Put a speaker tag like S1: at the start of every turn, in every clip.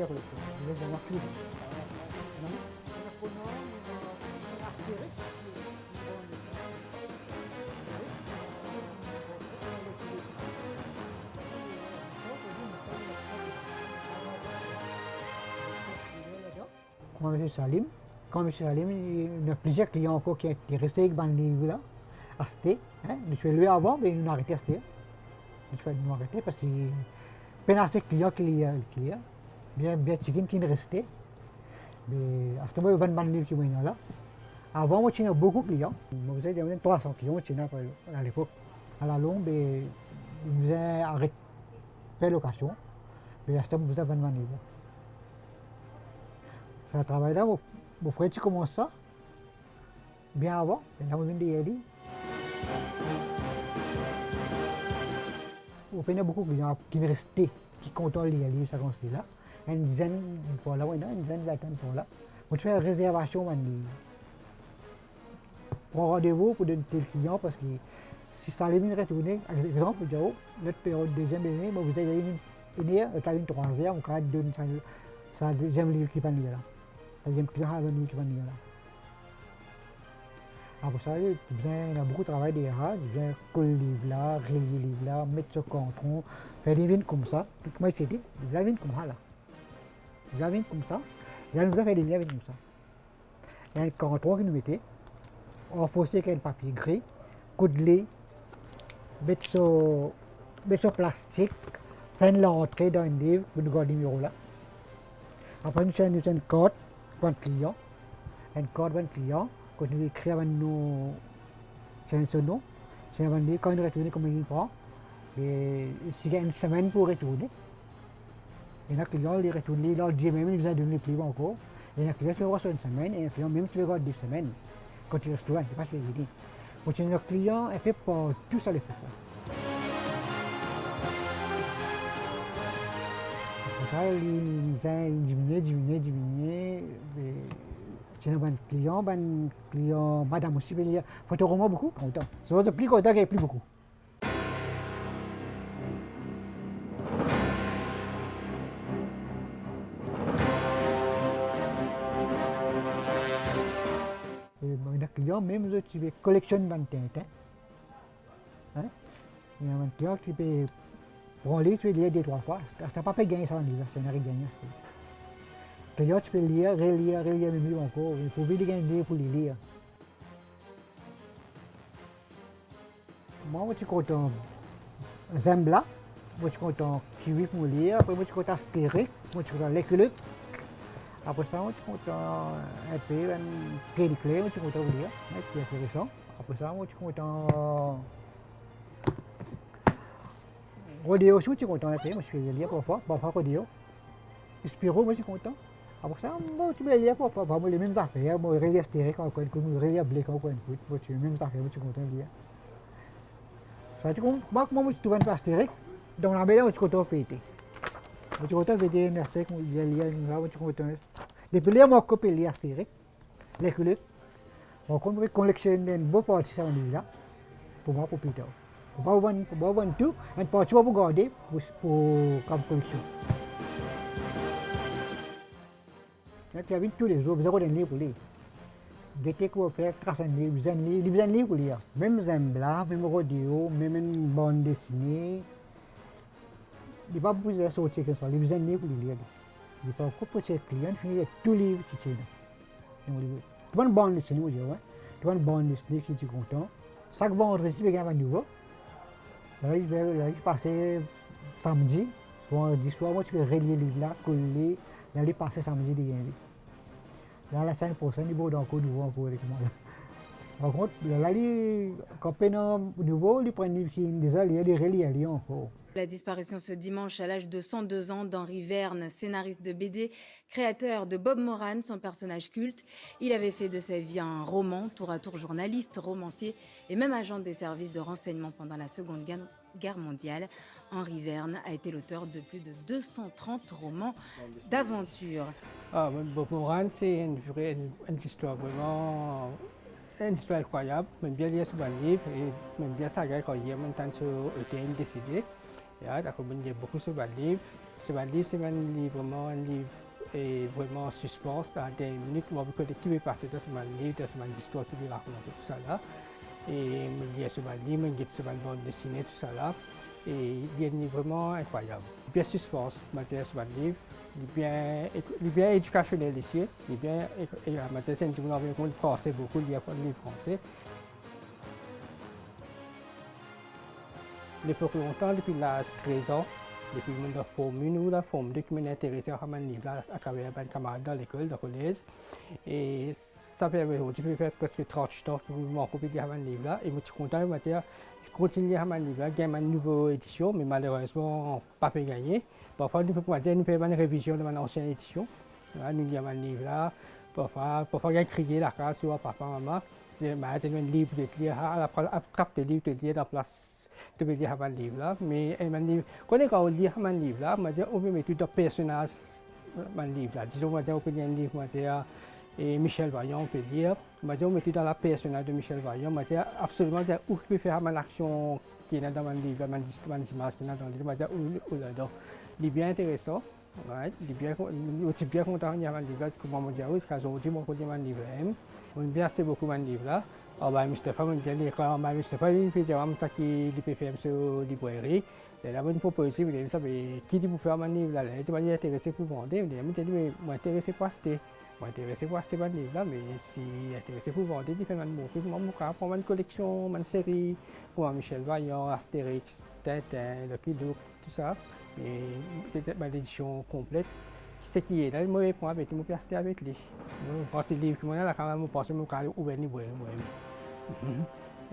S1: collection. Il est vraiment tout. Comme M. Salim, il y a plusieurs clients encore qui étaient restés avec ce livre-là, à acheter. Je suis lui avant, mais il a arrêté d'acheter. Je suis nous arrêter parce qu'il y a peine assez de clients qu'il y a. Bien chicken qui est resté. Mais à ce moment, il y a 20 livres qui sont là. Avant, moi, il y a beaucoup de clients. Vous avez 300 clients à l'époque. À la longue, il faisait arrêter de faire location. Mais à ce moment, vous avez 20 livres. Ça travaille là, mon frère, tu commences ça bien avant, il y a une idée. On fait beaucoup de gens qui restent, qui comptent les livres, ça consiste là. Une dizaine pour là, une dizaine de pour là. On fait une réservation, pour rendez-vous pour donner tel client parce que si ça les retourner, par exemple, notre période deuxième année, vous avez une troisième, on donne ça deuxième livre qui va venir là. Deuxième client a venu qui va venir là. Après ça, il y a beaucoup de travail derrière, il vient coller les livres là, relier les livres là, mettre sur contrôle, faire des vignes comme ça. Tout moi j'ai dit, des vignes comme ça là. Des vignes comme ça. Il y a nous a fait des vignes comme ça. Il y a un contrôle qui nous mettait, renforcé avec un papier gris, coudelé, mettre sur plastique, faire l'entrée dans un livre pour nous garder le numéro là. Après nous avons une code pour un client, quand nous écrivons nos nom, quand nous retournons comme il prend, s'il y a une semaine pour retourner, et le client il retourne, il dit même il vous a donné le prix encore, et le client se reçoit une semaine, et le client même tu regardes 2 semaines, quand tu restes loin, c'est pas ce que je dis. Donc le client est fait pour tout ça les fait. Après ça, il a diminué. C'est un client, madame aussi, il faut vraiment beaucoup content. C'est plus content qu'il n'y ait plus beaucoup. Il y a un client, même qui collectionne des têtes. Il y a un client qui peut prendre les livres 2-3 fois. Ça n'a pas gagné ça en livre, ça n'a rien gagné. Le client, tu peux lire, relire même livre encore. Il faut bien gagner pour les lire. Moi, je suis content Zembla, moi, je suis content Kiwi pour lire. Après, moi, je suis content Astérix, moi, je suis content L'éculuc. Après ça, moi, je suis content un peu Clé de Clé, moi, je suis content de lire. C'est intéressant. Après ça, moi, je suis content Rodéo, je suis content un peu. Moi, je suis lire parfois Rodéo. Spiro, moi, je suis content. Après ça, moi, tu peux lire parfois, moi, les mêmes affaires. Moi, je relis Astérix encore une fois, je relis Blake encore une fois. Moi, tu les mêmes affaires, moi, je suis content de lire. Ça, tu comprends? Moi, je suis tout un Astérix. Dans la belle, je suis content de fêter. Je suis content de fêter un Astérix, je suis content. Depuis là, moi, je copie les Astérix, les culés. Moi, je collectionne une bonne partie de ça, pour moi, pour plus tard. Pour pas vendre tout, et pour pour garder comme collection. Tu as vu tous les jours, vous avez un livre pour lire. D'été qu'on faire 300 livres, vous avez un livre pour lire. Même Zembla, même Rodéo, même une bande dessinée. Il n'y a pas beaucoup de sorties que ça, vous avez un livre pour lire. Il n'y a pas beaucoup de clients qui finissent tous les livres qui sont. Tu as une bande dessinée, tu as une bande dessinée qui est content. Chaque vendredi, il y a un nouveau. Là, je passe samedi, vendredi soir, moi, tu peux relier les livres là, coller, là, je passe samedi derrière. Là, la semaine prochaine, il va encore nouveau pour les commandes. Par contre, là, quand on est nouveau, il prend une livre qui est déjà lié, il relie encore.
S2: La disparition ce dimanche à l'âge de 102 ans d'Henri Verne, scénariste de BD, créateur de Bob Moran, son personnage culte. Il avait fait de sa vie un roman, tour à tour journaliste, romancier et même agent des services de renseignement pendant la Seconde Guerre mondiale. Henri Verne a été l'auteur de plus de 230 romans d'aventure.
S3: Bob Moran, c'est une histoire vraiment... une histoire incroyable. Même bien lire sur un livre et même bien ça, quand il y a un temps sur ETN décidé. Il y a beaucoup sur un livre Ce livre, c'est un livre vraiment, vraiment suspense. À des minutes, on va qui va passer dans ce livre, dans ce histoire qui va raconter tout ça là. Et il y a ce livre, il y a ce bande dessinée, tout ça là. Et il y a un livre vraiment incroyable. Bien suspense, matière ce livre. Il est bien éducationnel ici. Il est bien, c'est un livre français, beaucoup de livres français. Depuis longtemps, depuis l'âge de 13 ans, depuis que je forme la forme de qui m'intéresse à ce livre à travers mes camarades dans l'école, dans le collège. Et ça fait aujourd'hui presque 38 ans que je m'en occupe de ce livre et je suis content de continuer à ce livre. Il y a une nouvelle édition, mais malheureusement, pas pu gagner. Parfois, nous faisons une révision de mon ancienne édition. Nous avons un livre là. Parfois, il y a crié la carte sur papa, maman. J'ai un livre de lire, à la livre de lire dans la place. De lire un livre là, mais quand on lit un livre là, on peut mettre deux personnages dans le livre là. Disons, on peut lire un livre, et Michel Vaillant, on peut lire. On met dans la personnage de Michel Vaillant, absolument où peut faire une action qui est dans le livre, une image qui est dans le livre, il est bien intéressant. Il est bien content de lire un livre, parce que moi, aujourd'hui, je lis un livre. Je bien beaucoup un livre là. Mustafa, Mustafa, il fait ça qui peut faire sur librairie. Il a une proposition, il dit qui dit pour faire un livre là, il m'a dit intéressé pour vendre, il m'a dit moi intéressé pour acheter. Moi intéressé pour acheter un livre là, mais si intéressé pour vendre, il fait un mot, moi je prends une collection, une série, pour Michel Vaillant, Astérix, Tintin, Lucky Luke, tout ça. Et peut-être l'édition complète. Ce qui est là, je vais prendre avec lui, je vais acheter avec lui. Je pense que les livres que j'ai là, je pense que je vais ouvrir les librairies.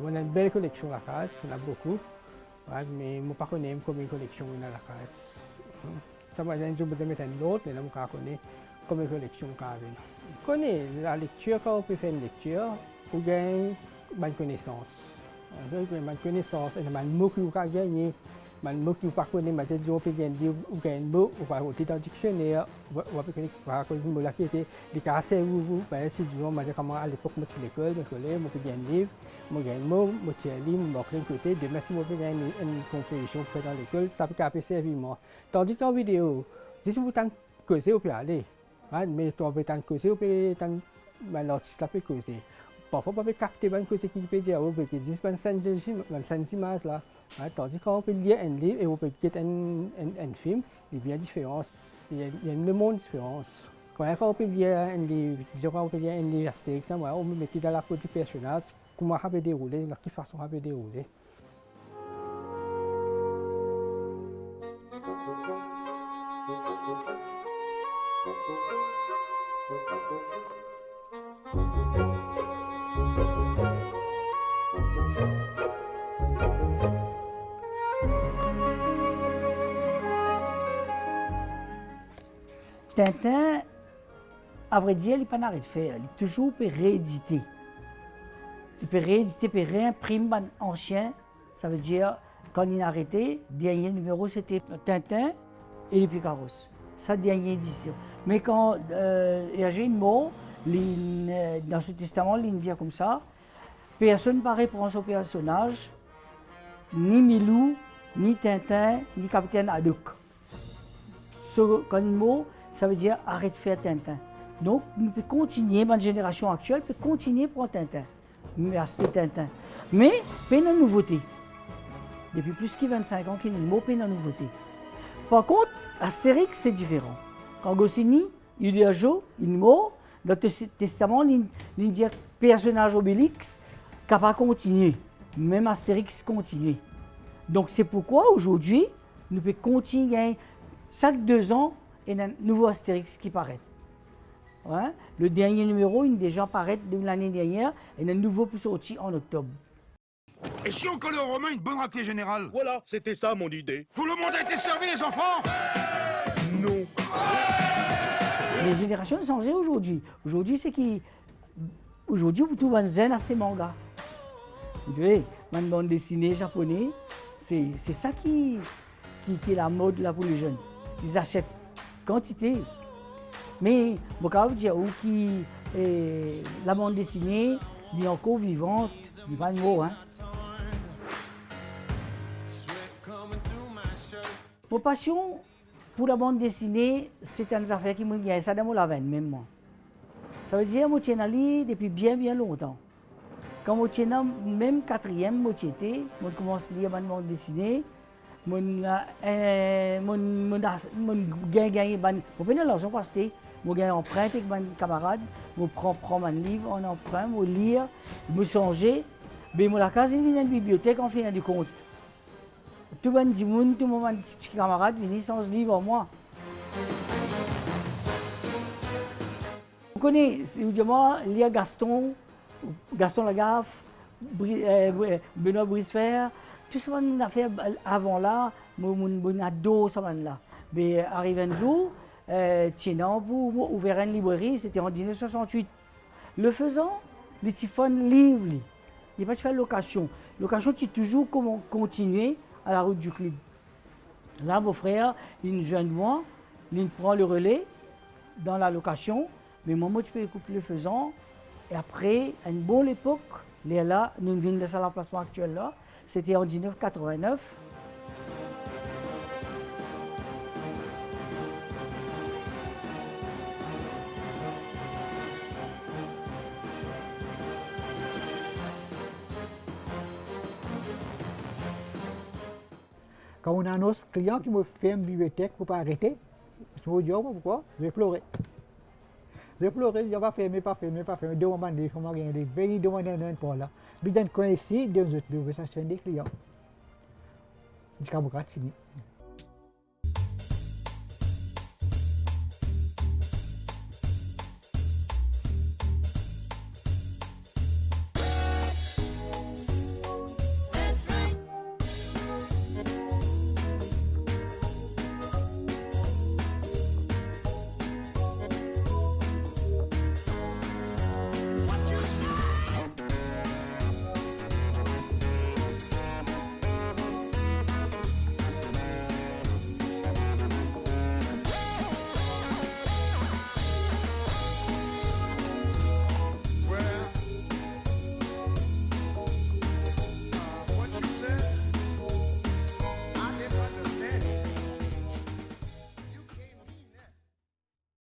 S3: On a une belle collection à la case, on a beaucoup. Mais je ne connais pas combien de collections on a à la case. Ça va être un mettre un autre, mais je ne connais pas combien de collections on a. Je connais la lecture, quand on peut faire une lecture, on gagne une connaissance. On gagne une connaissance, et un mot que vous gagnez. Mais mot qui pas connaît, mais je peux gagner un livre ou gagner un mot, ou va dans le dictionnaire, ou va connaître un mot là qui était des cassés ou si disons, comment à l'époque, moi, sur l'école, je peux gagner un livre, je gagne un mot, je tiens un livre, je vais côté, demain, si je peux gagner une composition pour faire dans l'école, ça peut capter servir moi. Tandis qu'en vidéo, si vous t'en causez, vous pouvez aller. Mais tu peux t'en causer, vous pouvez l'artiste peut causer. Parfois, on peut capter une chose qui peut dire, on peut dire 25 images là. Tandis qu'on peut lire un livre et on peut lire un film, il y a une différence, il y a une monde différence. Quand on peut lire un livre, disons qu'on peut lire un livre Astérix, on peut mettre dans la peau du personnage, comment ça peut dérouler, de quelle façon ça peut dérouler.
S4: Tintin, à vrai dire, il n'est pas arrêté de faire. Il est toujours réédité. Il peut rééditer, il peut réimprimer un ancien. Ça veut dire, quand il a arrêté, le dernier numéro, c'était Tintin et les Picaros. Ça, dernière édition. Mais quand Hergé mort, dans ce testament, il dit comme ça, personne ne paraît prendre son personnage, ni Milou, ni Tintin, ni Capitaine Haddock. Quand il mort, ça veut dire arrête de faire Tintin. Donc, nous pouvons continuer, ma génération actuelle peut continuer pour Tintin, acheter Tintin. Mais, pas de nouveauté. Depuis plus de 25 ans qu'il y a une mot, pas de nouveauté. Par contre, Astérix, c'est différent. Quand Goscinny, Uderzo, il mort, dans le testament, il dit personnage Obélix qui n'a pas continué. Même Astérix continue. Donc, c'est pourquoi aujourd'hui, nous pouvons continuer. Chaque 2 ans, il y a un nouveau Astérix qui paraît. Ouais. Le dernier numéro, il déjà paraît de l'année dernière, et il y a un nouveau qui sorti en octobre.
S5: Et si on collait aux Romains une bonne raclée générale?
S6: Voilà, c'était ça mon idée.
S5: Tout le monde a été servi, les enfants?
S6: Non.
S4: Les générations ont changé aujourd'hui. Aujourd'hui, c'est qui. Aujourd'hui, vous trouvez un zen à ces mangas. Vous voyez, une bande dessinée japonais, c'est ça qui est la mode là pour les jeunes. Ils achètent quantité. Mais, je peux vous dire la bande dessinée, elle est encore vivante, il n'y a pas de mots. Hein. Mon passion pour la bande dessinée, c'est une affaire qui me gagne ça dans la veine, même moi. Ça veut dire que je suis depuis bien longtemps. Quand je suis même quatrième, je commence à lire ma bande dessinée. Je gagne l'argent parce que je gagne emprunt avec mes camarades. Je prends mon livre en emprunt, je lis, je change. Mais je suis dans une bibliothèque, on fait du compte. Tout le monde, tous mes petits camarades viennent sans livre en moi. Vous connaissez, évidemment, lire Gaston Lagaffe, Benoît Brisefer, tout ce qu'on a fait avant là, mon ado, ça là. Mais arrive un jour, Tienan pour ouvrir une librairie, c'était en 1968. Le faisant, les téléphones livres, il n'y a pas de faire location. Location, tu toujours comment continuer à la route du club. Là, mon frère, il jeune moi, il prend le relais dans la location, mais moi, tu peux couper le faisant. Et après, à une bonne époque, là, nous venons de l'emplacement actuel là, c'était en 1989.
S1: Quand on a un autre client qui me fait une bibliothèque pour ne pas arrêter, je me dis, oh, pourquoi? Je vais pleurer. Je vais pleurer, je vais fermer, pas fermer. Deux moments, il faut venir demander un pour là. Puis, dans le coin ici, deux autres, ça se fait des clients. Je suis